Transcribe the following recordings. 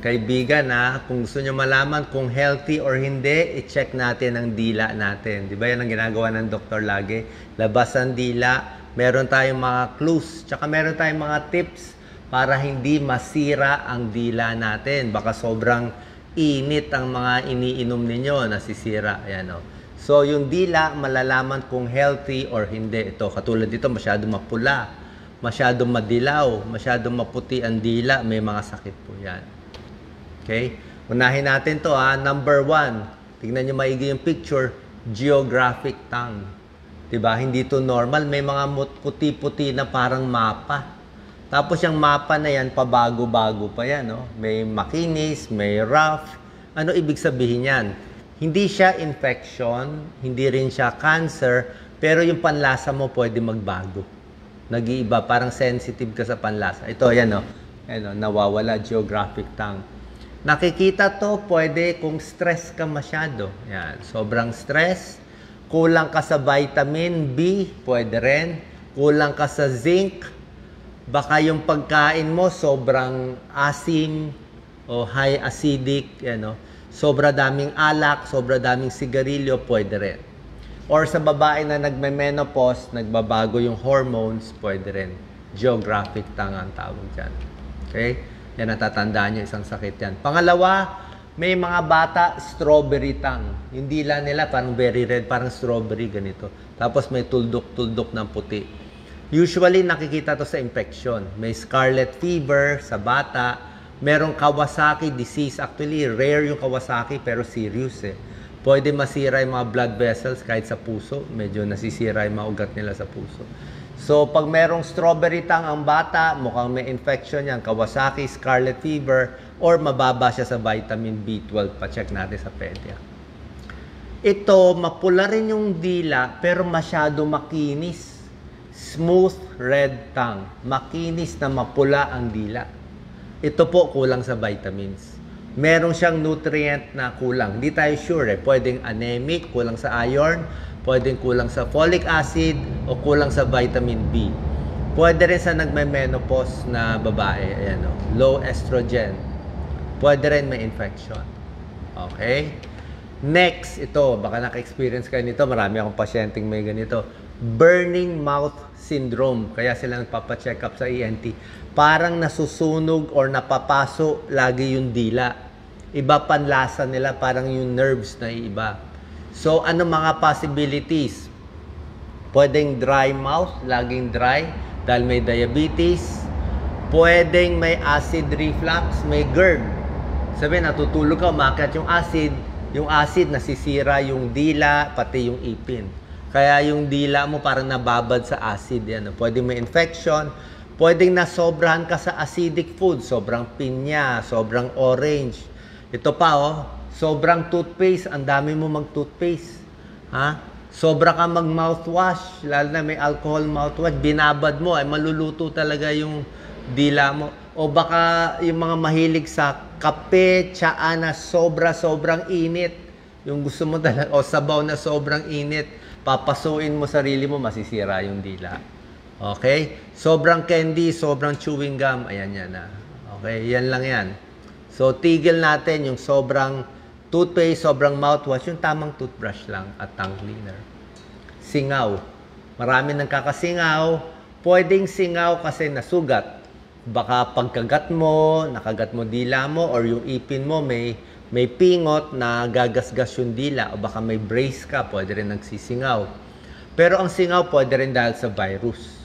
Kaibigan kung gusto nyo malaman kung healthy or hindi, i-check natin ang dila natin. Di ba yan ang ginagawa ng doktor lagi? Labas ang dila, meron tayong mga clues, tsaka meron tayong mga tips para hindi masira ang dila natin. Baka sobrang init ang mga iniinom ninyo, nasisira. Ayan, o. So, yung dila, malalaman kung healthy or hindi. Ito, katulad dito, masyadong mapula, masyadong madilaw, masyadong maputi ang dila, may mga sakit po yan. Okay? Unahin natin to Number 1. Tingnan nyo maigi yung picture. Geographic tongue. Diba? Hindi to normal. May mga puti-puti na parang mapa. Tapos yung mapa na yan, pabago-bago pa yan. No? May makinis, may rough. Ano ibig sabihin yan? Hindi siya infection, hindi rin siya cancer, pero yung panlasa mo pwede magbago. Nag-iiba, parang sensitive ka sa panlasa. Ito, yan o. Ayan, nawawala, geographic tongue. Nakikita to, pwede kung stress ka masyado. Yan, sobrang stress. Kulang ka sa vitamin B, pwede rin. Kulang ka sa zinc. Baka yung pagkain mo sobrang asim o high acidic. Yan, sobra daming alak, sobra daming sigarilyo, pwede rin. Or sa babae na nagme-menopause, nagbabago yung hormones, pwede rin. Geographic tongue ang tawag dyan. Okay? Yan, natatandaan nyo, isang sakit yan. Pangalawa, may mga bata, strawberry tongue. Yung dila nila parang very red, parang strawberry, ganito. Tapos may tuldok-tuldok ng puti. Usually, nakikita to sa infection. May scarlet fever sa bata. Merong Kawasaki disease. Actually, rare yung Kawasaki, pero serious Pwede masira yung mga blood vessels kahit sa puso. Medyo nasisira yung mga ugat nila sa puso. So, pag merong strawberry tongue ang bata, mukhang may infection yan, Kawasaki, scarlet fever, or mababa siya sa vitamin B12. Pa-check natin sa pedia. Ito, mapula rin yung dila, pero masyado makinis. Smooth red tongue. Makinis na mapula ang dila. Ito po, kulang sa vitamins. Meron siyang nutrient na kulang. Hindi tayo sure Pwedeng anemic, kulang sa iron, pwedeng kulang sa folic acid o kulang sa vitamin B. Pwede rin sa nagme-menopause na babae, ayan low estrogen. Pwede rin may infection. Okay? Next, ito, baka naka-experience kayo nito, marami akong pasyenteng may ganito. Burning mouth syndrome. Kaya sila nagpapacheck up sa ENT. Parang nasusunog or napapaso lagi yung dila. Iba panlasa nila, parang yung nerves na iba. So, ano mga possibilities? Pwedeng dry mouth, laging dry, dahil may diabetes. Pwedeng may acid reflux, may GERD. Sabihin, natutulog ka, umakyat yung acid nasisira yung dila, pati yung ipin. Kaya yung dila mo parang nababad sa acid. Yan. Pwedeng may infection. Pwedeng nasobrahan ka sa acidic food. Sobrang pinya, sobrang orange. Ito pa, sobrang toothpaste, ang dami mo mag-toothpaste. Sobra ka mag-mouthwash, lalo na may alcohol mouthwash, binabad mo, ay maluluto talaga yung dila mo. O baka yung mga mahilig sa kape, tsaa na sobrang init. Yung gusto mo talaga, o sabaw na sobrang init, papasuin mo sarili mo, masisira yung dila. Okay? Sobrang candy, sobrang chewing gum, ayan yan Okay, yan lang yan. So, tigil natin yung sobrang toothpaste, sobrang mouthwash, yung tamang toothbrush lang at tongue cleaner. Singaw. Marami nang kakasingaw. Pwedeng singaw kasi nasugat. Baka pagkagat mo, nakagat mo dila mo, or yung ipin mo may pingot na gagasgas yung dila, o baka may brace ka, pwede rin nagsisingaw. Pero ang singaw pwede rin dahil sa virus.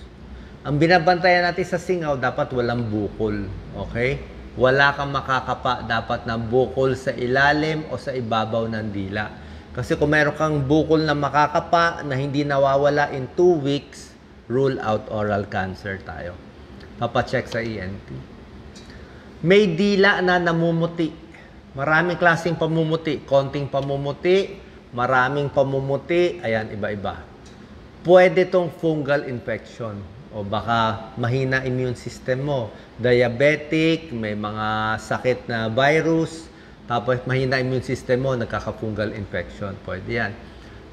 Ang binabantayan natin sa singaw, dapat walang bukol. Okay? Wala kang makakapa dapat na bukol sa ilalim o sa ibabaw ng dila. Kasi kung meron kang bukol na makakapa na hindi nawawala in 2 weeks, rule out oral cancer tayo. Papacheck sa ENT. May dila na namumuti. Maraming klaseng pamumuti. Konting pamumuti, maraming pamumuti, ayan, iba-iba. Pwede tong fungal infection. O baka mahina immune system mo. Diabetic, may mga sakit na virus, tapos mahina immune system mo, nagkaka-fungal infection. Pwede yan.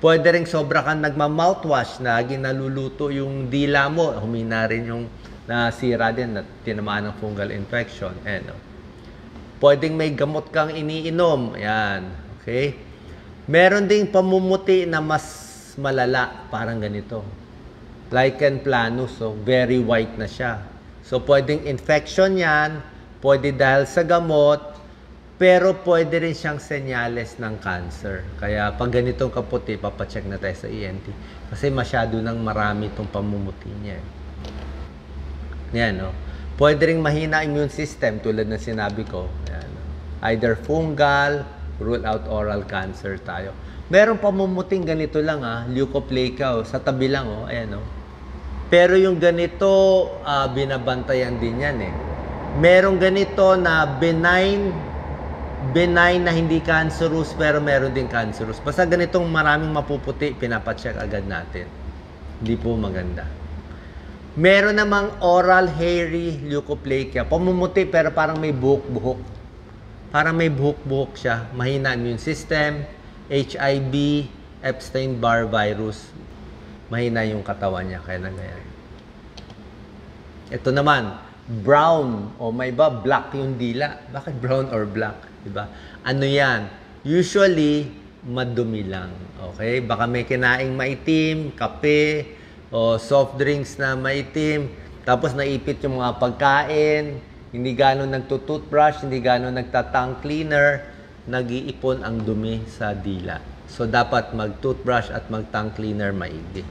Pwede rin sobra kang nagma-mouthwash, lagi naluluto yung dila mo, humina rin yung nasira din, na tinamaan ng fungal infection. Pwedeng may gamot kang iniinom. Ayan. Okay? Meron ding pamumuti na mas malala. Parang ganito. Lichen planus. So, very white na siya. So, pwedeng infection yan. Pwede dahil sa gamot. Pero pwede rin siyang senyales ng cancer. Kaya pag ganitong kaputi, papacheck na tayo sa ENT. Kasi masyado nang marami itong pamumuti niya. Yan, no? Pwede rin mahina immune system tulad ng sinabi ko. Yan, no? Either fungal, rule out oral cancer tayo. Meron pamumuting ganito lang, leukoplakia, sa tabi lang, ayan, no? Pero yung ganito, binabantayan din yan, eh. Merong ganito na benign na hindi cancerous pero meron din cancerous. Basta ganitong maraming mapuputi, pinapacheck agad natin. Hindi po maganda. Meron namang oral hairy leukoplakia. Pamumuti pero parang may buhok-buhok. Parang may buhok-buhok siya. Mahina immune system, HIV, Epstein-Barr virus. Mahina yung katawan niya. Kaya nangyayari. Ito naman, brown o may iba, black yung dila. Bakit brown or black? Diba? Ano yan? Usually, madumi lang. Okay? Baka may kinaing maitim, kape, o soft drinks na maitim, tapos naipit yung mga pagkain, hindi gano'n nagtutoothbrush, hindi gano'n nagtatang cleaner, nag-iipon ang dumi sa dila. So, dapat mag-toothbrush at mag-tongue cleaner maigi.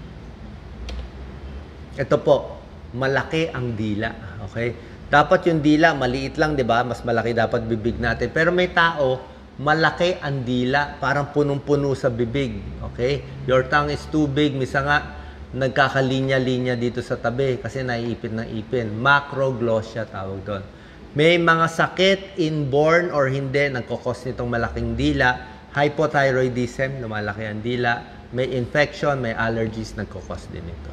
Ito po, malaki ang dila. Okay? Dapat yung dila, maliit lang, di ba? Mas malaki dapat bibig natin. Pero may tao, malaki ang dila, parang punong-puno sa bibig. Okay? Your tongue is too big. Misa nga, nagkakalinya-linya dito sa tabi kasi naiipit ng ipin. Macroglossia tawag doon. May mga sakit, inborn or hindi, nagkukos nitong malaking dila. Hypothyroidism, lumalaki ang dila. May infection, may allergies, nagkukos din ito.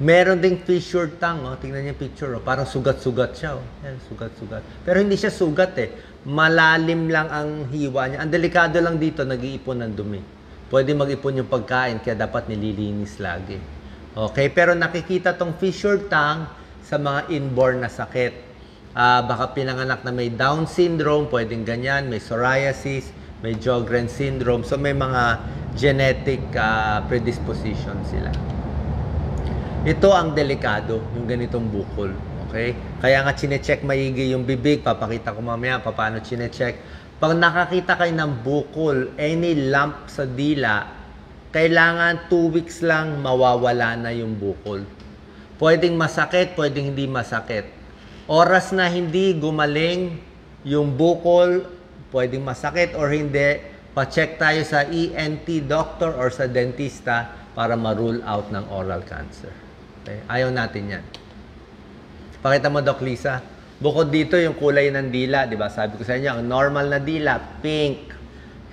Meron ding fissured tongue, tingnan niyo yung picture, parang sugat-sugat siya, Yan, sugat-sugat. Pero hindi siya sugat, malalim lang ang hiwa niya. Ang delikado lang dito, nag-iipon ng dumi. Pwede mag-ipon yung pagkain, kaya dapat nililinis lagi. Okay, pero nakikita tong fissured tongue sa mga inborn na sakit. Baka pinanganak na may Down syndrome, pwedeng ganyan, may psoriasis, may Sjogren's syndrome. So may mga genetic predisposition sila. Ito ang delikado, yung ganitong bukol. Okay? Kaya nga chinecheck maigi yung bibig. Papakita ko mamaya paano chinecheck. Pag nakakita kayo ng bukol, any lump sa dila, kailangan 2 weeks lang mawawala na yung bukol. Pwedeng masakit, pwedeng hindi masakit. Oras na hindi gumaling yung bukol, pwedeng masakit or hindi, pa-check tayo sa ENT doctor or sa dentista para ma-rule out ng oral cancer. Okay? Ayaw natin yan. Pakita mo, Doc Lisa. Bukod dito, yung kulay ng dila, di ba? Sabi ko sa inyo, ang normal na dila, pink,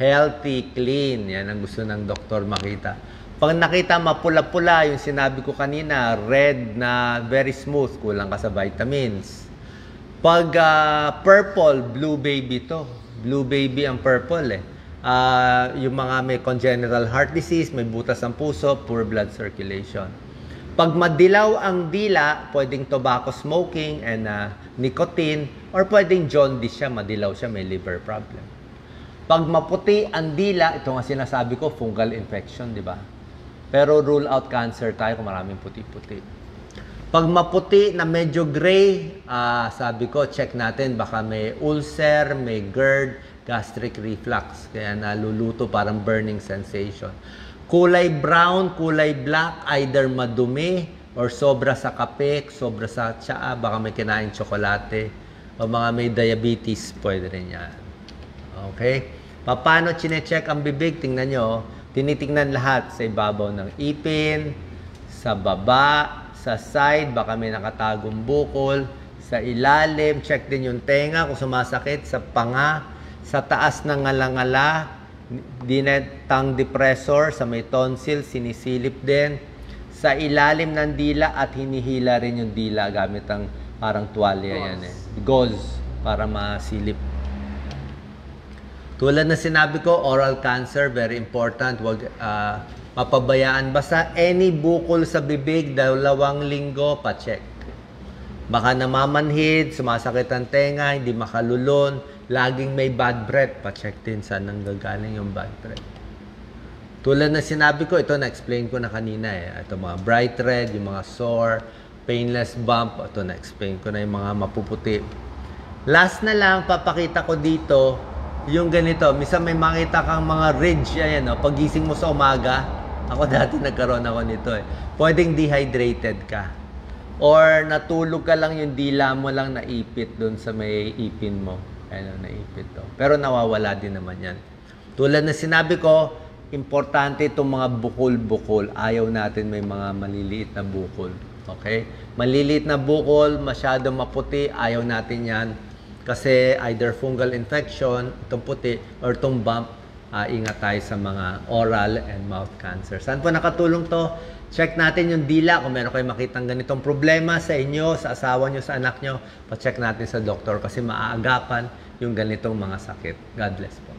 healthy, clean. Yan ang gusto ng doktor makita. Pag nakita mapula-pula, yung sinabi ko kanina, red na very smooth, kulang ka sa vitamins. Pag purple, blue baby to. Blue baby ang purple, yung mga may congenital heart disease, may butas ng puso, poor blood circulation. Pag madilaw ang dila, pwedeng tobacco smoking and nicotine, or pwedeng jaundice siya, madilaw siya, may liver problem. Pag maputi ang dila, ito nga sinasabi ko, fungal infection, di ba? Pero rule out cancer tayo kung maraming puti-puti. Pag maputi na medyo gray, sabi ko, check natin, baka may ulcer, may GERD, gastric reflux, kaya naluluto, parang burning sensation. Kulay brown, kulay black, either madumi or sobra sa kape, sobra sa tsaa, baka may kinain tsokolate, o mga may diabetes, pwede rin yan. Okay? Paano chinecheck ang bibig? Tingnan nyo, tinitingnan lahat sa ibabaw ng ipin, sa baba, sa side, baka may nakatagong bukol, sa ilalim, check din yung tenga kung sumasakit, sa panga, sa taas ng ngala-ngala, tongue depressor, sa may tonsil, sinisilip din. Sa ilalim ng dila at hinihila rin yung dila gamit ang parang tuwalya yan Gauze, para masilip. Tulad na sinabi ko, oral cancer, very important. Huwag mapabayaan. Basta any bukol sa bibig, 2 linggo, pa-check. Baka namamanhid, sumasakit ang tenga, hindi makalulon, laging may bad breath. Pa-check din saan nanggagaling yung bad breath. Tulad na sinabi ko, ito na-explain ko na kanina eh. Ito mga bright red, yung mga sore, painless bump. Ito na-explain ko na yung mga mapuputi. Last na lang, papakita ko dito yung ganito. Minsan may makita kang mga ridge. Ayan, no? Pagising mo sa umaga, ako dati nagkaroon ako nito eh. Pwedeng dehydrated ka. Or natulog ka lang yung dila mo lang naipit doon sa may ipin mo. Ayan, naipit to. Pero nawawala din naman yan. Tulad na sinabi ko, importante itong mga bukol-bukol. Ayaw natin may mga maliliit na bukol. Okay? Maliliit na bukol, masyado maputi, ayaw natin yan. Kasi either fungal infection, itong puti, or itong bump, ingat tayo sa mga oral and mouth cancer. Saan po nakatulong to? Check natin yung dila. Kung meron kayo makitang ganitong problema sa inyo, sa asawa nyo, sa anak nyo, pa-check natin sa doktor kasi maaagapan yung ganitong mga sakit. God bless po.